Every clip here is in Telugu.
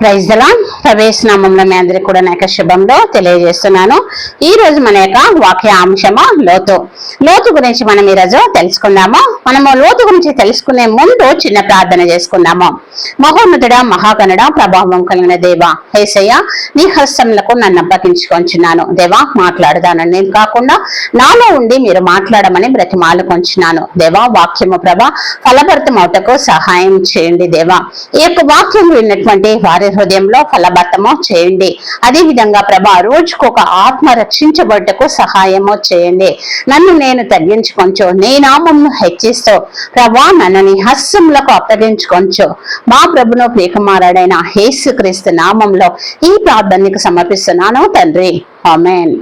Praise the lord. ప్రవేశనామంలో మీ అందరికీ కూడా నా యొక్క శుభంలో తెలియజేస్తున్నాను. ఈ రోజు మన యొక్క వాక్య అంశము లోతు గురించి మనం ఈరోజు తెలుసుకుందాము. మనము లోతు గురించి తెలుసుకునే ముందు చిన్న ప్రార్థన చేసుకుందాము. మహోన్నతుడ, మహాగణుడ, ప్రభావం కలిగిన దేవ, యేసయ్య, నీ హస్తములకు నన్ను అప్పగించుకొంచున్నాను. దేవా, మాట్లాడదానని నేను కాకుండా నాలో ఉండి మీరు మాట్లాడమని బ్రతిమాలుకొంచున్నాను. దేవా, వాక్యము ప్రభా ఫలభరితం అవుటకు సహాయం చేయండి. దేవా, ఈ యొక్క వాక్యం విన్నటువంటి వారి హృదయంలో ఫలభరితము చేయండి. అదే విధంగా ప్రభా రోజుకొక ఆత్మ రక్షించబడ్డకు సహాయము చేయండి. నన్ను నేను తగ్గించుకొంచు, నీ నామమును హెచ్చిస్తూ ప్రభా నన్ను నీ హస్తములకు అప్పగించుకొంచు. మా ప్రభును ప్రియకుమారుడైన యేసుక్రీస్తు నామంలో ఈ ప్రార్థనకు సమర్పిస్తున్నాను తండ్రి, ఆమేన్.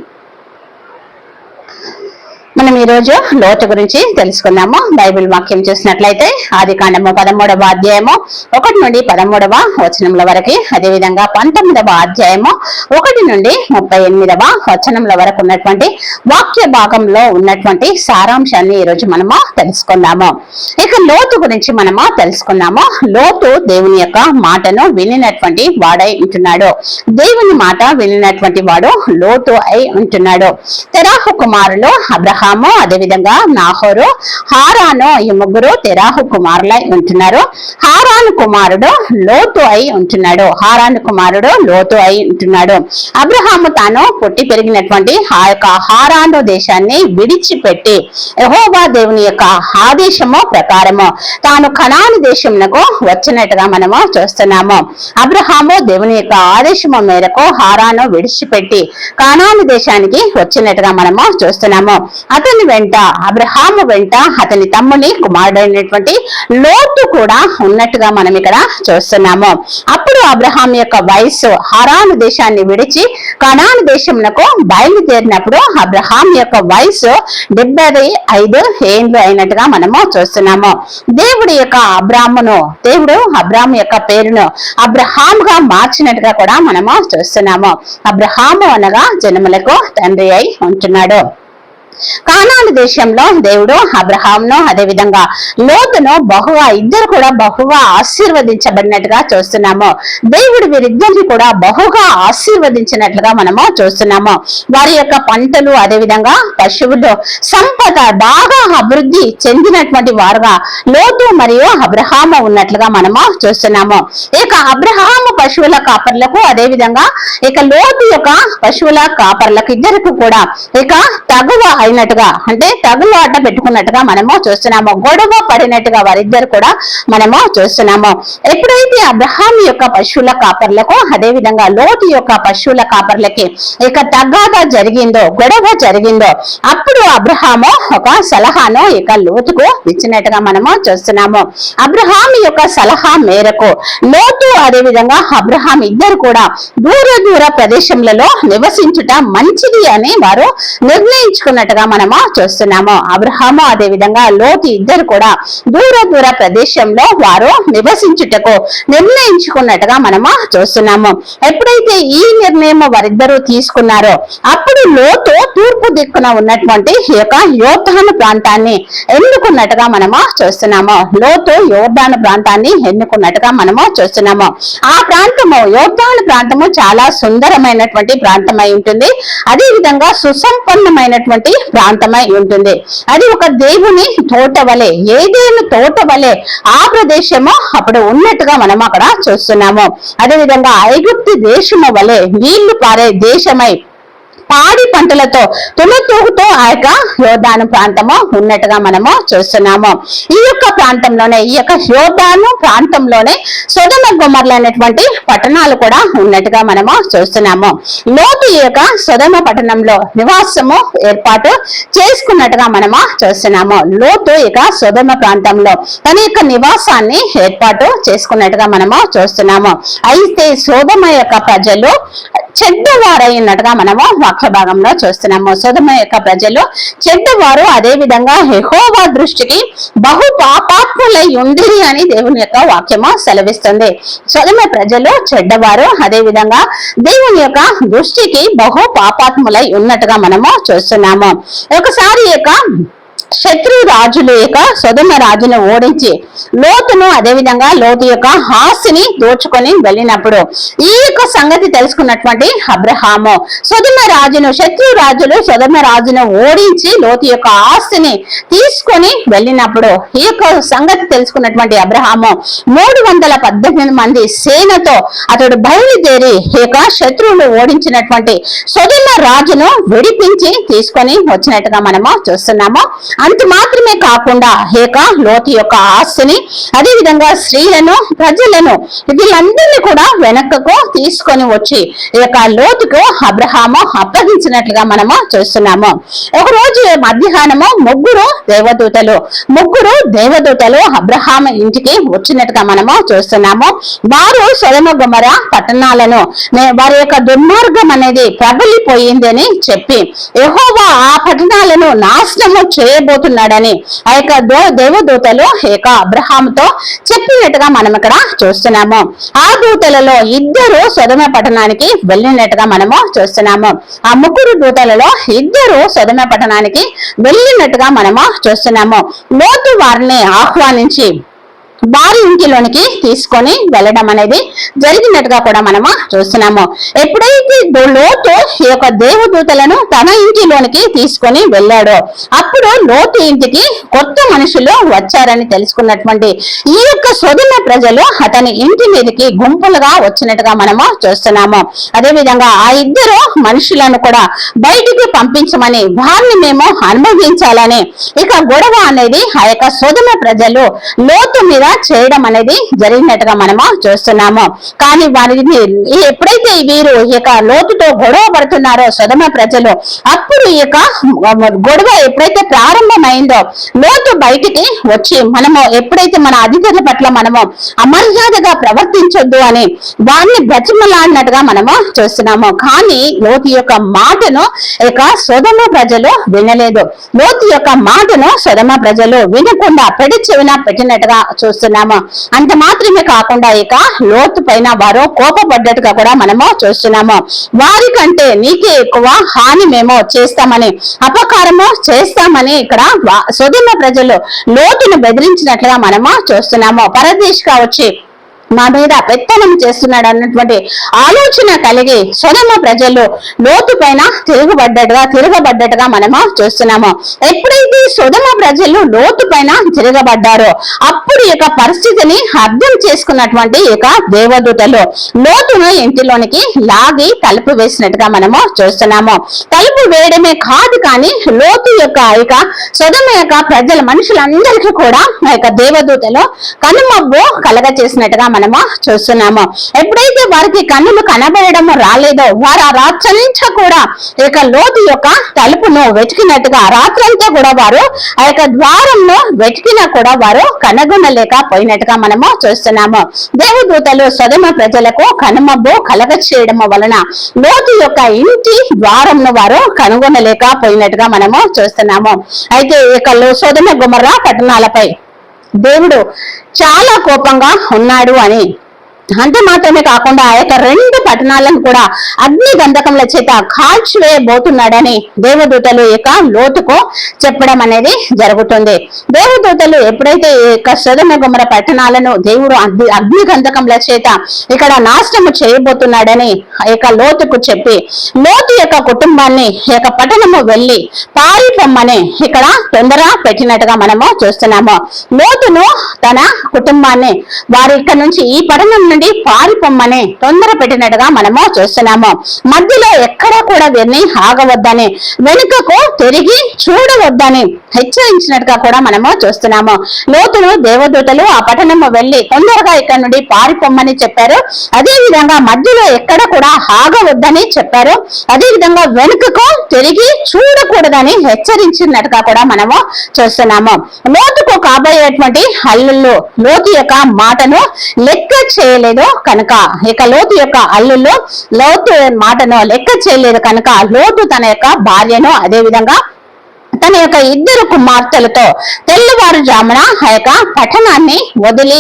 మనం ఈ రోజు లోతు గురించి తెలుసుకుందాము. బైబిల్ వాక్యం చూసినట్లయితే ఆదికాండము 13వ అధ్యాయము 1 నుండి 13వ వచనముల వరకు, అదేవిధంగా 19వ అధ్యాయము 1 నుండి 38వ వచనముల వరకు ఉన్నటువంటి వాక్య భాగంలో ఉన్నటువంటి సారాంశాన్ని ఈ రోజు మనము తెలుసుకుందాము. ఇక లోతు గురించి మనము తెలుసుకుందాము. లోతు దేవుని యొక్క మాటను వినినటువంటి వాడై ఉంటున్నాడు. దేవుని మాట వినినటువంటి వాడు లోతు అయి ఉంటున్నాడు. తెరాహు కుమారులు అబ్రహాము, అదేవిధంగా నాహోరు, హారాను, ఈ ముగ్గురు తెరాహు కుమారులై ఉంటున్నారు. హారాను కుమారుడు లోతు అయి ఉంటున్నాడు. అబ్రహాము తాను పుట్టి పెరిగినటువంటి ఆ యొక్క హారాను దేశాన్ని విడిచిపెట్టి యెహోవా దేవుని యొక్క ఆదేశము ప్రకారము తాను కనాను దేశమునకు వచ్చినట్టుగా మనము చూస్తున్నాము. అబ్రహాము దేవుని యొక్క ఆదేశము మేరకు హారాను విడిచిపెట్టి కనాను దేశానికి వచ్చినట్టుగా మనము చూస్తున్నాము. అతని వెంట, అబ్రహాము వెంట అతని తమ్ముని కుమారుడైనటువంటి లోతు కూడా ఉన్నట్టుగా మనం ఇక్కడ చూస్తున్నాము. అప్పుడు అబ్రహాం యొక్క వయస్సు హారాను దేశాన్ని విడిచి కనాను దేశమునకు బయలుదేరినప్పుడు అబ్రహాం యొక్క వయస్సు 75 ఏండ్లు అయినట్టుగా మనము చూస్తున్నాము. దేవుడు అబ్రాము యొక్క పేరును అబ్రహాముగా మార్చినట్టుగా కూడా మనము చూస్తున్నాము. అబ్రహాము అనగా జనములకు తండ్రి అయి ఉంటున్నాడు. కానాను దేశంలో దేవుడు అబ్రహామును, అదేవిధంగా లోతును ఇద్దరు కూడా బహుగా ఆశీర్వదించబడినట్టుగా చూస్తున్నాము. దేవుడు వీరిద్దరిని కూడా బహుగా ఆశీర్వదించినట్లుగా మనము చూస్తున్నాము. వారి యొక్క పంటలు, అదేవిధంగా పశువులు, సంపద బాగా అభివృద్ధి చెందినటువంటి వారుగా లోతు మరియు అబ్రహాము ఉన్నట్లుగా మనము చూస్తున్నాము. ఇక అబ్రహాము పశువుల కాపర్లకు, అదేవిధంగా ఇక లోతు యొక్క పశువుల కాపర్లకు ఇద్దరికి కూడా ఇక తగువ అయినట్టుగా, అంటే తగులాట పెట్టుకున్నట్టుగా మనము చూస్తున్నాము. గొడవ పడినట్టుగా వారిద్దరు కూడా మనము చూస్తున్నాము. ఎప్పుడైతే అబ్రహాం యొక్క పశువుల కాపర్లకు, అదేవిధంగా లోతు యొక్క పశువుల కాపర్లకి ఇక తగాదా జరిగిందో, గొడవ జరిగిందో, అప్పుడు అబ్రహాము ఒక సలహాను ఇక లోతుకు ఇచ్చినట్టుగా మనము చూస్తున్నాము. అబ్రహాం యొక్క సలహా మేరకు లోతు, అదేవిధంగా అబ్రహాం ఇద్దరు కూడా దూర ప్రదేశములలో నివసించుట మంచిది అని వారు నిర్ణయించుకున్నట్టుగా మనము చూస్తున్నాము. అబ్రహాము, అదేవిధంగా లోతు ఇద్దరు కూడా దూర ప్రదేశంలో వారు నివసించుటకు నిర్ణయించుకున్నట్టుగా మనము చూస్తున్నాము. ఎప్పుడైతే ఈ నిర్ణయం వారిద్దరూ తీసుకున్నారో అప్పుడు లోతు తూర్పు దిక్కున ఉన్నటువంటి ఈ యొక్క యోర్దాను ప్రాంతాన్ని ఎన్నుకున్నట్టుగా మనము చూస్తున్నాము. లోతు యోర్దాను ప్రాంతాన్ని ఎన్నుకున్నట్టుగా మనము చూస్తున్నాము. ఆ ప్రాంతము, యోర్దాను ప్రాంతము చాలా సుందరమైనటువంటి ప్రాంతమై ఉంటుంది. అదే విధంగా సుసంపన్నమైనటువంటి ప్రాంతమై ఉంటుంది. అది ఒక దేవుని తోట వలె, ఏదేను తోట వలె ఆ ప్రదేశము అప్పుడు ఉన్నట్టుగా మనం అక్కడ చూస్తున్నాము. అదేవిధంగా ఐగుప్తు దేశము వలె నీళ్లు పారే దేశమై పాడి పంటలతో తులతూగుతో ఆ యొక్క యోర్దాను ప్రాంతము ఉన్నట్టుగా మనము చూస్తున్నాము. ఈ యొక్క ప్రాంతంలోనే, ఈ యొక్క యోర్దాను ప్రాంతంలోనే సొదొమ గొమొర్రా అనేటువంటి పట్టణాలు కూడా ఉన్నట్టుగా మనము చూస్తున్నాము. లోతు ఈ యొక్క సొదొమ పట్టణంలో నివాసము ఏర్పాటు చేసుకున్నట్టుగా మనము చూస్తున్నాము. లోతు ఇక సొదొమ ప్రాంతంలో తన యొక్క నివాసాన్ని ఏర్పాటు చేసుకున్నట్టుగా మనము చూస్తున్నాము. అయితే సొదొమ యొక్క ప్రజలు చెడ్డవారైనట్టుగా మనము వాక్య భాగంలో చూస్తున్నాము. సొదొమ యొక్క ప్రజలు చెడ్డవారు, అదే విధంగా యెహోవా దృష్టికి బహు పాపాత్ములై ఉండిరి అని దేవుని యొక్క వాక్యము సెలవిస్తుంది. సొదొమ ప్రజలు చెడ్డవారు, అదే విధంగా దేవుని యొక్క దృష్టికి బహు పాపాత్ములై ఉన్నట్టుగా మనము చూస్తున్నాము. ఒకసారి యొక్క శత్రు రాజుల యొక్క సొదమ రాజును ఓడించి లోతును అదేవిధంగా లోతు యొక్క ఆస్తిని దోచుకొని వెళ్ళినప్పుడు ఈ యొక్క సంగతి తెలుసుకున్నటువంటి అబ్రహాము సొదమ రాజును శత్రు రాజులు సొదమ రాజును ఓడించి లోతు యొక్క ఆస్తిని తీసుకొని వెళ్ళినప్పుడు ఈ యొక్క సంగతి తెలుసుకున్నటువంటి అబ్రహాము 318 మంది సేనతో అతడు బయలుదేరి ఈ యొక్క శత్రువులు ఓడించినటువంటి సొదమ రాజును విడిపించి తీసుకొని వచ్చినట్టుగా మనము చూస్తున్నాము. అంత మాత్రమే కాకుండా ఏక లోతు యొక్క ఆస్తిని అదేవిధంగా స్త్రీలను ప్రజలను వీళ్ళందరినీ కూడా వెనకకు తీసుకొని వచ్చి ఈ యొక్క లోతుకు అబ్రహాము అప్పగించినట్లుగా మనము చూస్తున్నాము. ఒక రోజు మధ్యాహ్నము ముగ్గురు దేవదూతలు అబ్రహాము ఇంటికి వచ్చినట్టుగా మనము చూస్తున్నాము. వారు సొదొమ గొమొర్రా పట్టణాలను వారి యొక్క దుర్మార్గం అనేది ప్రబలిపోయింది అని చెప్పి యెహోవా ఆ పట్టణాలను నాశనము చేయబోతున్నాడని ఆ యొక్క దేవదూతలు ఏక అబ్రహాముతో చెప్పినట్టుగా మనం ఇక్కడ చూస్తున్నాము. ఆ దూతలలో 2 సొదొమ పట్టణానికి వెళ్ళినట్టుగా మనము చూస్తున్నాము. ఆ 3 దూతలలో 2 సొదొమ పట్టణానికి వెళ్ళినట్టుగా మనము చూస్తున్నాము. లోతు వారిని ఆహ్వానించి వారి ఇంటిలోనికి తీసుకొని వెళ్ళడం అనేది జరిగినట్టుగా కూడా మనము చూస్తున్నాము. ఎప్పుడైతే లోతు ఈ యొక్క దేవదూతలను తన ఇంటిలోనికి తీసుకొని వెళ్ళాడో అప్పుడు లోతు ఇంటికి కొత్త మనుషులు వచ్చారని తెలుసుకున్నటువంటి ఈ యొక్క సొదొమ ప్రజలు అతని ఇంటి మీదకి గుంపులుగా వచ్చినట్టుగా మనము చూస్తున్నాము. అదేవిధంగా ఆ 2 మనుషులను కూడా బయటికి పంపించమని వారిని మేము అనుభవించాలని ఇక గొడవ అనేది ఆ యొక్క సొదొమ ప్రజలు లోతు మీద చేయడం అనేది జరిగినట్టుగా మనము చూస్తున్నాము. కానీ వారిని ఎప్పుడైతే వీరు ఇక లోతుతో గొడవ పడుతున్నారో సొదొమ ప్రజలు అప్పుడు ఇక గొడవ ఎప్పుడైతే ప్రారంభమైందో లోతు బయటికి వచ్చి మనము ఎప్పుడైతే మన అధికారుల పట్ల మనము అమర్యాదగా ప్రవర్తించొద్దు అని వారిని బ్రతిమలాడినట్టుగా మనము చూస్తున్నాము. కానీ లోతు యొక్క మాటను ఇక సొదొమ ప్రజలు వినలేదు. లోతు యొక్క మాటను సొదొమ ప్రజలు వినకుండా పెడి చెవిన పెట్టినట్టుగా చూస్తున్నాము. అంత మాత్రమే కాకుండా ఇక లోతు పైన వారు కోపపడ్డట్టుగా కూడా మనము చూస్తున్నాము. వారికంటే నీకే ఎక్కువ హాని మేము చేస్తామని అపకారము చేస్తామని ఇక్కడ సొదొమ ప్రజలు లోతును బెదిరించినట్లుగా మనము చూస్తున్నాము. పరదేశిగా వచ్చి మా మీద పెత్తనం చేస్తున్నాడు అన్నటువంటి ఆలోచన కలిగి సొదొమ ప్రజలు లోతు పైన తిరగబడ్డట్టుగా మనము చూస్తున్నాము. ఎప్పుడైతే సొదొమ ప్రజలు లోతు పైన తిరగబడ్డారో అప్పుడు ఇక పరిస్థితిని అర్థం చేసుకున్నటువంటి ఇక దేవదూతలు లోతును ఇంటిలోనికి లాగి తలుపు వేసినట్టుగా మనము చూస్తున్నాము. తలుపు వేయడమే కాదు కానీ లోతు యొక్క ఇక సొదొమ యొక్క ప్రజల మనుషులందరికీ కూడా ఆ యొక్క దేవదూతలు కనుమబ్బు కలగ చేసినట్టుగా మనము చూస్తున్నాము. ఎప్పుడైతే వారికి కన్నులు కనబడడం రాలేదో వారు ఆ రాత్రంతా కూడా ఇక లోతు యొక్క తలుపును వెతికినట్టుగా రాత్రంతా కూడా వారు ఆ యొక్క ద్వారంను వెతికినా కూడా వారు కనుగొనలేకపోయినట్టుగా మనము చూస్తున్నాము. దేవదూతలు సొదొమ ప్రజలకు కనుమబ్బు కలగ చేయడం వలన లోతు యొక్క ఇంటి ద్వారంను వారు కనుగొనలేకపోయినట్టుగా మనము చూస్తున్నాము. అయితే ఇక సొదొమ గొమొర్రా పట్టణాలపై దేవుడు చాలా కోపంగా ఉన్నాడు అని అంతే మాత్రమే కాకుండా ఆ యొక్క 2 పట్టణాలను కూడా అగ్ని గంధకముల చేత కాల్చివేయబోతున్నాడని దేవదూతలు ఇక లోతుకు చెప్పడం అనేది జరుగుతుంది. దేవదూతలు ఎప్పుడైతే ఇక సొదొమ గొమొర్రా పట్టణాలను దేవుడు అగ్ని గంధకముల చేత ఇక్కడ నాశనము చేయబోతున్నాడని ఇక లోతుకు చెప్పి లోతు యొక్క కుటుంబాన్ని ఇక పట్టణము వెళ్ళి పారిపోమ్మని ఇక్కడ తొందర పెట్టినట్టుగా మనము చూస్తున్నాము. లోతును తన కుటుంబాన్ని వారు ఇక్కడ నుంచి ఈ పట్టణం నుండి పారిపోమ్మని తొందర పెట్టినట్టుగా మనము చూస్తున్నాము. మధ్యలో ఎక్కడా కూడా వీరిని ఆగవద్దని వెనుకకు తిరిగి చూడవద్దని హెచ్చరించినట్టుగా కూడా మనము చూస్తున్నాము. లోతును దేవదూతలు ఆ పట్టణము వెళ్ళి తొందరగా ఇక్కడ నుండి పారిపోమ్మని చెప్పారు. అదే విధంగా మధ్యలో ఎక్కడ కూడా ఆగవద్దని చెప్పారు. అదే విధంగా వెనుకకు తిరిగి చూడకూడదని హెచ్చరించినట్టుగా కూడా మనము చూస్తున్నాము. లోతుకు కాబోయేటువంటి అల్లుళ్ళు లోతు యొక్క మాటను లెక్క చేయలేదు కనుక ఇక లోతు యొక్క అల్లుళ్ళు లోతు మాటను లెక్క చేయలేదు కనుక లోతు తన యొక్క భార్యను అదే విధంగా తన యొక్క 2 కుమార్తెలతో తెల్లవారుజామున ఆ యొక్క పట్టణాన్ని వదిలి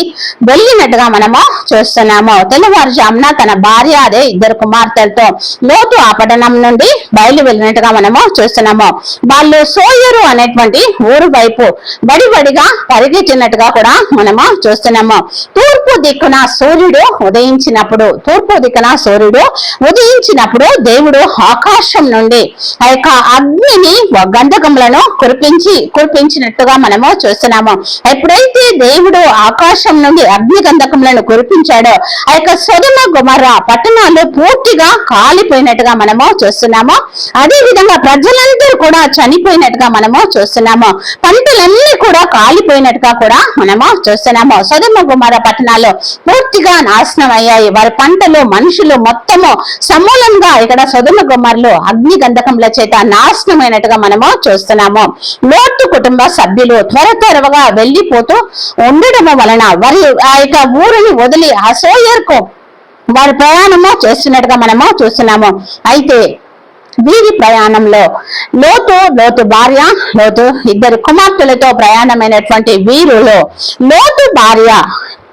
వెళ్ళినట్టుగా మనము చూస్తున్నాము. తెల్లవారుజామున తన భార్య అదే 2 కుమార్తెలతో లోతు ఆ పట్టణం నుండి బయలు వెళ్ళినట్టుగా మనము చూస్తున్నాము. వాళ్ళు సోయరు అనేటువంటి ఊరు వైపు బడిబడిగా పరిగెత్తినట్టుగా కూడా మనము చూస్తున్నాము. తూర్పు దిక్కున సూర్యుడు ఉదయించినప్పుడు దేవుడు ఆకాశం నుండి ఆ యొక్క అగ్నిని గంధకములను కురిపించినట్టుగా మనము చూస్తున్నాము. ఎప్పుడైతే దేవుడు ఆకాశం నుండి అగ్ని గంధకములను కురిపించాడో ఆ యొక్క సొదొమ గొమొర్రా పట్టణాలు పూర్తిగా కాలిపోయినట్టుగా మనము చూస్తున్నాము. అదే విధంగా ప్రజలందరూ కూడా చనిపోయినట్టుగా మనము చూస్తున్నాము. పంటలన్నీ కూడా కాలిపోయినట్టుగా కూడా మనము చూస్తున్నాము. సొదొమ గొమొర్రా పట్టణాలు పూర్తిగా నాశనం అయ్యాయి. వారి పంటలు, మనుషులు మొత్తము సమూలంగా ఇక్కడ సొదొమ గొమొర్రాలో అగ్ని గంధకముల చేత నాశనమైనట్టుగా మనము చూస్తున్నాము. లోతు కుటుంబ సభ్యులు త్వరగా వెళ్లిపోతూ ఉండడం వలన వారి ఆ యొక్క ఊరిని వదిలి ఆ సోయర్కు వారి ప్రయాణము చేస్తున్నట్టుగా మనము చూస్తున్నాము. అయితే వీరి ప్రయాణంలో లోతు భార్య, లోతు 2 కుమార్తెలతో ప్రయాణమైనటువంటి వీరులో లోతు భార్య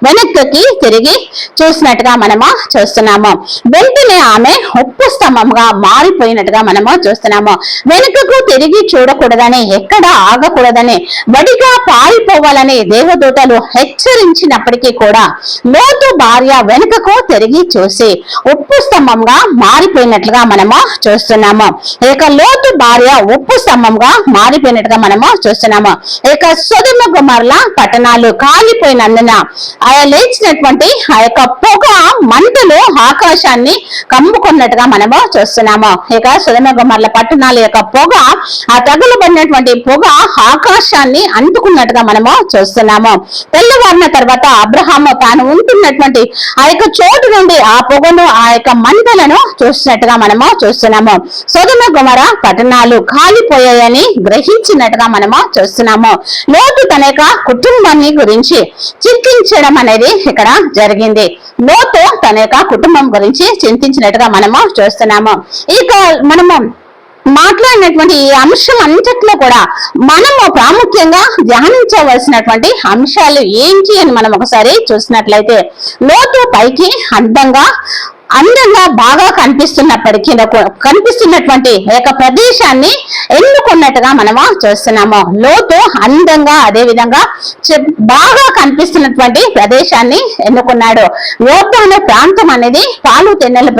వెనక్కి తిరిగి చూసినట్టుగా మనము చూస్తున్నాము. వెంటనే ఆమె ఉప్పు స్తంభంగా మారిపోయినట్టుగా మనము చూస్తున్నాము. వెనుకకు తిరిగి చూడకూడదని, ఎక్కడ ఆగకూడదని, వడిగా పారిపోవాలని దేవదూతలు హెచ్చరించినప్పటికీ కూడా లోతు భార్య వెనుకకు తిరిగి చూసి ఉప్పు స్తంభంగా మారిపోయినట్లుగా మనము చూస్తున్నాము. ఇక లోతు భార్య ఉప్పు స్తంభంగా మారిపోయినట్టుగా మనము చూస్తున్నాము. ఇక సొదొమ గొమొర్రా పట్టణాలు కాలిపోయినందున లేచినటువంటి ఆ యొక్క పొగ మంటలు ఆకాశాన్ని కమ్ముకున్నట్టుగా మనము చూస్తున్నాము. ఇక సొదొమ గొమొర్రా పట్టణాల యొక్క పొగ, ఆ తగులబడినటువంటి పొగ ఆకాశాన్ని అంటుకున్నట్టుగా మనము చూస్తున్నాము. తెల్లవారిన తర్వాత అబ్రహాము తాను ఉంటున్నటువంటి ఆ యొక్క చోటు నుండి ఆ పొగను, ఆ యొక్క మంటలను చూసినట్టుగా మనము చూస్తున్నాము. సొదొమ గొమొర్రా పట్టణాలు కాలిపోయాయని గ్రహించినట్టుగా మనము చూస్తున్నాము. లోతు తన యొక్క కుటుంబాన్ని గురించి చింతించడం అనేది ఇక్కడ జరిగింది. లోతు తన యొక్క కుటుంబం గురించి చింతించినట్టుగా మనము చూస్తున్నాము. ఇక మనము మాట్లాడినటువంటి ఈ అంశం అంతట్లో కూడా మనము ప్రాముఖ్యంగా ధ్యానించవలసినటువంటి అంశాలు ఏంటి అని మనం ఒకసారి చూసినట్లయితే, లోతు పైకి అందంగా బాగా కనిపిస్తున్నటువంటి యొక్క ప్రదేశాన్ని ఎన్నుకున్నట్టుగా మనము చూస్తున్నాము. లోతు అందంగా, అదే విధంగా బాగా కనిపిస్తున్నటువంటి ప్రదేశాన్ని ఎన్నుకున్నాడు. యోర్దాను ప్రాంతం అనేది పాలు తెన్నెలు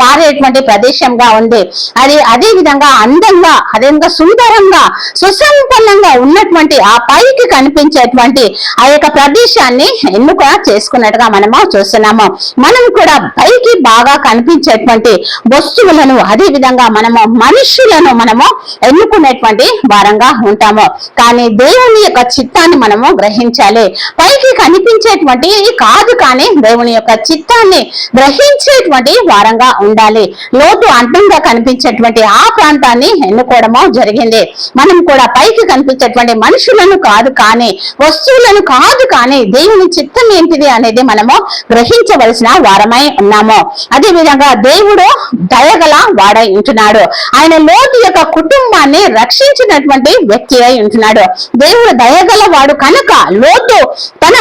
పారేటువంటి ప్రదేశంగా ఉంది. అది అదే విధంగా అందంగా, అదే విధంగా సుందరంగా, సుసంపన్నంగా ఉన్నటువంటి ఆ పైకి కనిపించేటువంటి ఆ యొక్క ప్రదేశాన్ని ఎన్నుక చేసుకున్నట్టుగా మనము చూస్తున్నాము. మనం కూడా పైకి బాగా కనిపించేటువంటి వస్తువులను, అదే విధంగా మనము మనుషులను మనము ఎన్నుకునేటువంటి వారంగా ఉంటాము. కానీ దేవుని యొక్క చిత్తాన్ని మనము గ్రహించాలి. పైకి కనిపించేటువంటి కాదు, కానీ దేవుని యొక్క చిత్తాన్ని గ్రహించేటువంటి వారంగా ఉండాలి. లోతు అందంగా కనిపించేటువంటి ఆ ప్రాంతాన్ని ఎన్నుకోవడము జరిగింది. మనం కూడా పైకి కనిపించేటువంటి మనుషులను కాదు, కానీ వస్తువులను కాదు, కానీ దేవుని చిత్తం ఏంటిది అనేది మనము గ్రహించవలసిన వారమై ఉన్నాము. అదే విధంగా దేవుడు దయగల వాడై ఉంటున్నాడు. ఆయన లోతు యొక్క కుటుంబాన్ని రక్షించినటువంటి వ్యక్తి అయి ఉంటున్నాడు. దేవుడు దయగల వాడు కనుక లోతు తన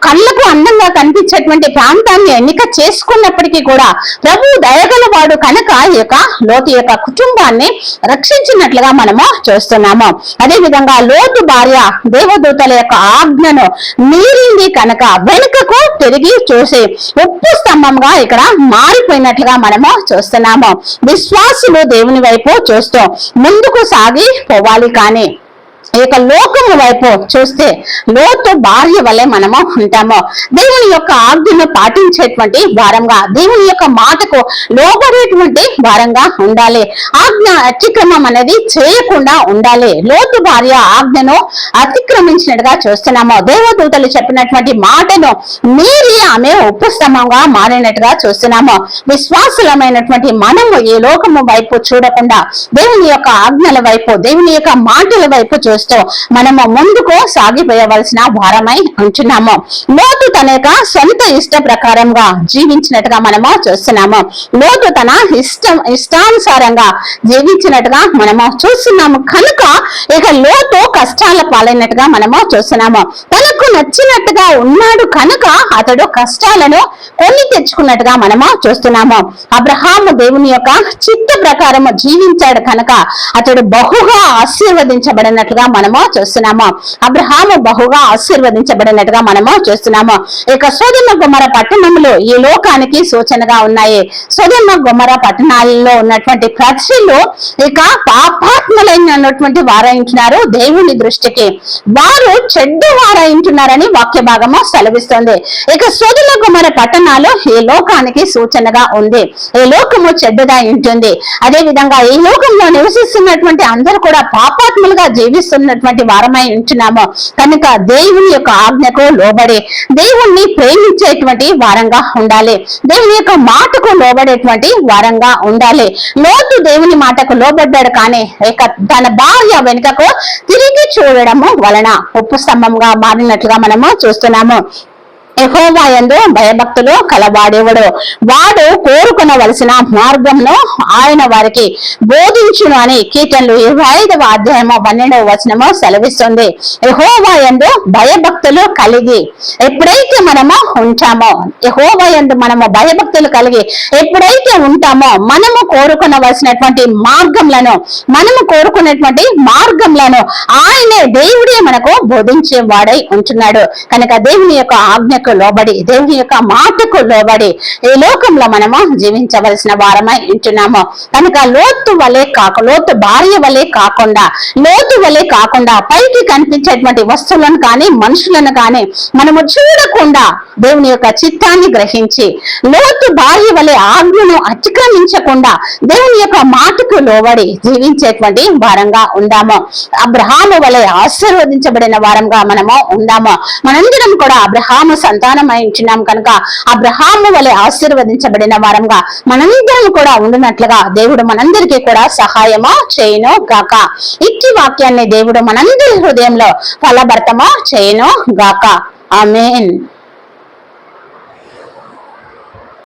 కళ్ళకు అందంగా కనిపించేటువంటి ప్రాంతాన్ని ఎన్నిక చేసుకున్నప్పటికీ కూడా ప్రభు దయగల వాడు కనుక ఈ యొక్క లోతు యొక్క కుటుంబాన్ని రక్షించినట్లుగా మనము చూస్తున్నాము. అదే విధంగా లోతు భార్య దేవదూతల యొక్క ఆజ్ఞను మీరింది కనుక వెనుకకు తిరిగి చూసి ఉప్పు స్తంభంగా ఇక్కడ మారిపోయినట్లుగా మనము చూస్తున్నాము. విశ్వాసులు దేవుని వైపు చూస్తూ ముందుకు సాగి పోవాలి, కానీ ఈ యొక్క లోకము వైపు చూస్తే లోతు భార్య వల్లే మనము ఉంటాము. దేవుని యొక్క ఆజ్ఞను పాటించేటువంటి వారంగా, దేవుని యొక్క మాటకు లోబడేటువంటి వారంగా ఉండాలి. ఆజ్ఞ అతిక్రమం అనేది చేయకుండా ఉండాలి. లోతు భార్య ఆజ్ఞను అతిక్రమించినట్టుగా చూస్తున్నాము. దేవదూతలు చెప్పినటువంటి మాటను మీరి ఆమె ఉప్పు స్తంభంగా మారినట్టుగా చూస్తున్నాము. విశ్వాసులమైనటువంటి మనము ఈ లోకము వైపు చూడకుండా దేవుని యొక్క ఆజ్ఞల వైపు, దేవుని యొక్క మాటల వైపు చూస్తూ మనము ముందుకు సాగిపోయవలసిన వారమై ఉంటున్నాము. లోతు తన యొక్క సొంత ఇష్ట ప్రకారంగా జీవించినట్టుగా మనము చూస్తున్నాము. లోతు తన ఇష్టానుసారంగా జీవించినట్టుగా మనము చూస్తున్నాము. కనుక ఇక లోతు కష్టాల పాలైనట్టుగా మనము చూస్తున్నాము. తనకు నచ్చినట్టుగా ఉన్నాడు కనుక అతడు కష్టాలను కొని తెచ్చుకున్నట్టుగా మనము చూస్తున్నాము. అబ్రహాము దేవుని యొక్క చిత్త ప్రకారము జీవించాడు కనుక అతడు బహుగా ఆశీర్వదించబడినట్లుగా మనము చూస్తున్నాము. అబ్రహాము బహుగా ఆశీర్వదించబడినట్టుగా మనము చూస్తున్నాము. ఇక సొదొమ గొమొర పట్టణములు ఈ లోకానికి సూచనగా ఉన్నాయి. సొదొమ గొమొర పట్టణాలలో ఉన్నటువంటి ప్రజలు ఇక పాపాత్ములైనటువంటి వారైంటున్నారు. దేవుని దృష్టికి వారు చెడ్డు వారైంటున్నారని వాక్య భాగము సెలవిస్తుంది. ఇక సొదొమ గొమొర పట్టణాలు ఈ లోకానికి సూచనగా ఉంది. ఈ లోకము చెడ్డగా ఉంటుంది. అదే విధంగా ఈ లోకంలో నివసిస్తున్నటువంటి అందరూ కూడా పాపాత్ములుగా జీవిస్తున్నటువంటి వారమై ఉంటున్నాము. కనుక దేవుని యొక్క ఆజ్ఞకు లోబడి దేవుణ్ణి ప్రేమించేటువంటి వారంగా ఉండాలి. దేవుని యొక్క మాటకు లోబడేటువంటి వారంగా ఉండాలి. లోతు దేవుని మాటకు లోబడ్డాడు కానీ ఇక తన భార్య వెనుకకు తిరిగి చూడడము వలన ఉప్పు స్తంభంగా మారినట్లుగా మనము చూస్తున్నాము. యెహోవా యందు భయభక్తులు కలవాడేవాడు వాడు కోరుకునవలసిన మార్గంను ఆయన వారికి బోధించును అని కీర్తనలు 25వ అధ్యాయము 12వ వచనము సెలవిస్తుంది. యెహోవా యందు భయభక్తులు కలిగి ఎప్పుడైతే మనము ఉంటామో, యెహోవా యందు మనము భయభక్తులు కలిగి ఎప్పుడైతే ఉంటామో మనము కోరుకునవలసినటువంటి మార్గంలను ఆయనే దేవుడే మనకు బోధించే వాడై ఉంటున్నాడు. కనుక దేవుని యొక్క ఆజ్ఞకు లోబడి దేవుని యొక్క మాటకు లోబడి ఈ లోకంలో మనము జీవించవలసిన వారమై ఉంటున్నాము. కనుక లోతు భార్య వలె కాకుండా పైకి కనిపించేటువంటి వస్తువులను కానీ మనుషులను కానీ మనము చూడకుండా దేవుని యొక్క చిత్తాన్ని గ్రహించి లోతు భార్య వలె ఆజ్ఞను అతిక్రమించకుండా దేవుని యొక్క మాటకు లోబడి జీవించేటువంటి వారంగా ఉందాము. అబ్రహాము వలె ఆశీర్వదించబడిన వారంగా మనము ఉందాము. మనందరం కూడా అబ్రహాము సంతానమై ఉంటున్నాం కనుక అబ్రహాము వలె ఆశీర్వదించబడిన వారంగా మనందరం కూడా ఉండినట్లుగా దేవుడు మనందరికీ కూడా సహాయము చేయను గాక. ఇట్టి వాక్యాన్ని దేవుడు మనందరి హృదయంలో ఫలభరితము చేయను గాక. ఆమేన్.